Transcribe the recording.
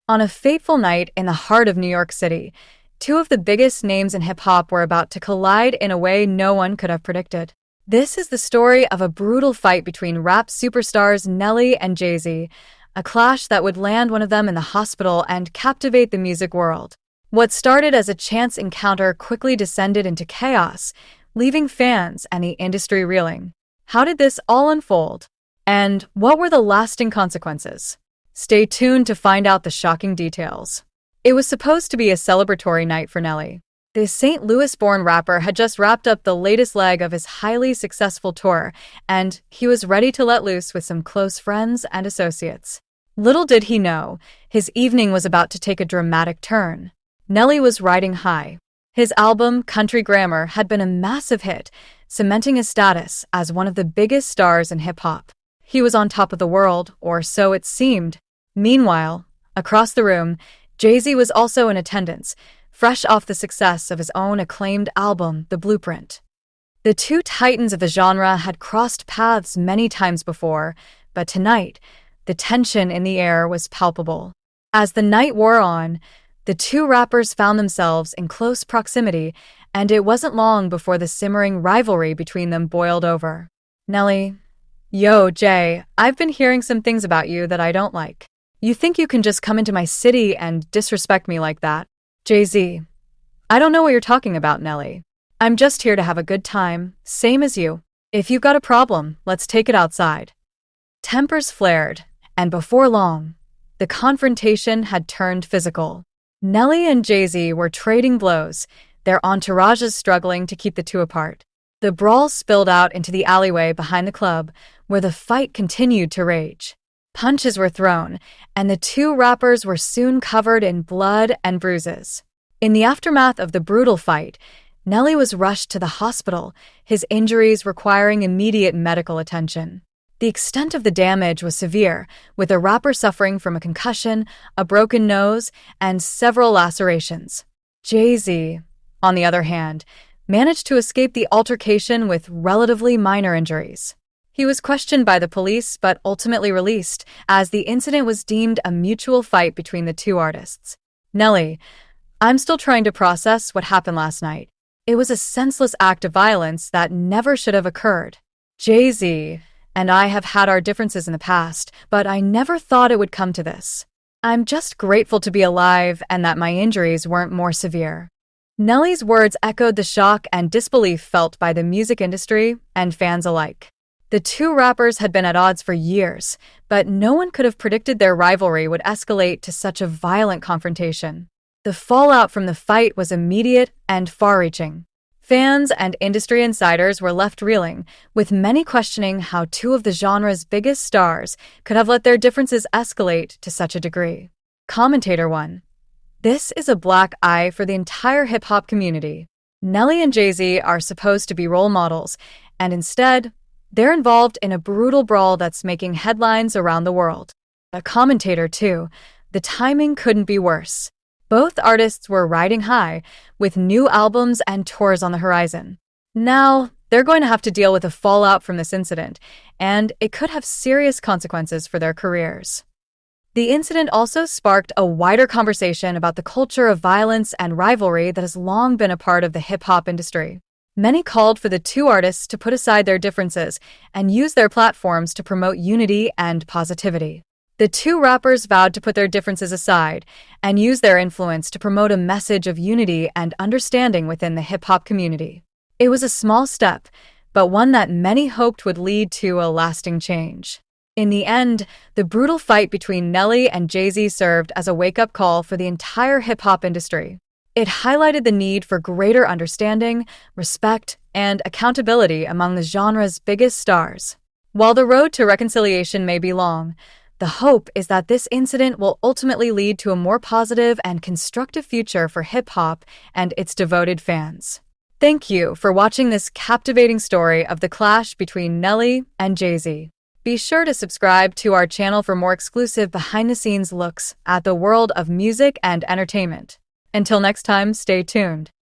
On a fateful night in the heart of New York City, two of the biggest names in hip-hop were about to collide in a way no one could have predicted. This is the story of a brutal fight between rap superstars Nelly and Jay-Z, a clash that would land one of them in the hospital and captivate the music world. What started as a chance encounter quickly descended into chaos, leaving fans and the industry reeling. How did this all unfold? And what were the lasting consequences? Stay tuned to find out the shocking details. It was supposed to be a celebratory night for Nelly. The St. Louis-born rapper had just wrapped up the latest leg of his highly successful tour, and he was ready to let loose with some close friends and associates. Little did he know, his evening was about to take a dramatic turn. Nelly was riding high. His album, Country Grammar, had been a massive hit, cementing his status as one of the biggest stars in hip-hop. He was on top of the world, or so it seemed. Meanwhile, across the room, Jay-Z was also in attendance, fresh off the success of his own acclaimed album, The Blueprint. The two titans of the genre had crossed paths many times before, but tonight, the tension in the air was palpable. As the night wore on, the two rappers found themselves in close proximity, and it wasn't long before the simmering rivalry between them boiled over. Nelly: "Yo, Jay, I've been hearing some things about you that I don't like. You think you can just come into my city and disrespect me like that?" Jay-Z: "I don't know what you're talking about, Nelly. I'm just here to have a good time, same as you. If you've got a problem, let's take it outside." Tempers flared, and before long, the confrontation had turned physical. Nelly and Jay-Z were trading blows, their entourages struggling to keep the two apart. The brawl spilled out into the alleyway behind the club, where the fight continued to rage. Punches were thrown, and the two rappers were soon covered in blood and bruises. In the aftermath of the brutal fight, Nelly was rushed to the hospital, his injuries requiring immediate medical attention. The extent of the damage was severe, with the rapper suffering from a concussion, a broken nose, and several lacerations. Jay-Z, on the other hand, managed to escape the altercation with relatively minor injuries. He was questioned by the police but ultimately released, as the incident was deemed a mutual fight between the two artists. Nelly: "I'm still trying to process what happened last night. It was a senseless act of violence that never should have occurred." Jay-Z: "And I have had our differences in the past, but I never thought it would come to this. I'm just grateful to be alive and that my injuries weren't more severe." Nelly's words echoed the shock and disbelief felt by the music industry and fans alike. The two rappers had been at odds for years, but no one could have predicted their rivalry would escalate to such a violent confrontation. The fallout from the fight was immediate and far-reaching. Fans and industry insiders were left reeling, with many questioning how two of the genre's biggest stars could have let their differences escalate to such a degree. Commentator 1: "This is a black eye for the entire hip-hop community. Nelly and Jay-Z are supposed to be role models, and instead, they're involved in a brutal brawl that's making headlines around the world." A commentator 2: "The timing couldn't be worse. Both artists were riding high, with new albums and tours on the horizon. Now, they're going to have to deal with the fallout from this incident, and it could have serious consequences for their careers." The incident also sparked a wider conversation about the culture of violence and rivalry that has long been a part of the hip-hop industry. Many called for the two artists to put aside their differences and use their platforms to promote unity and positivity. The two rappers vowed to put their differences aside and use their influence to promote a message of unity and understanding within the hip-hop community. It was a small step, but one that many hoped would lead to a lasting change. In the end, the brutal fight between Nelly and Jay-Z served as a wake-up call for the entire hip-hop industry. It highlighted the need for greater understanding, respect, and accountability among the genre's biggest stars. While the road to reconciliation may be long, the hope is that this incident will ultimately lead to a more positive and constructive future for hip-hop and its devoted fans. Thank you for watching this captivating story of the clash between Nelly and Jay-Z. Be sure to subscribe to our channel for more exclusive behind-the-scenes looks at the world of music and entertainment. Until next time, stay tuned.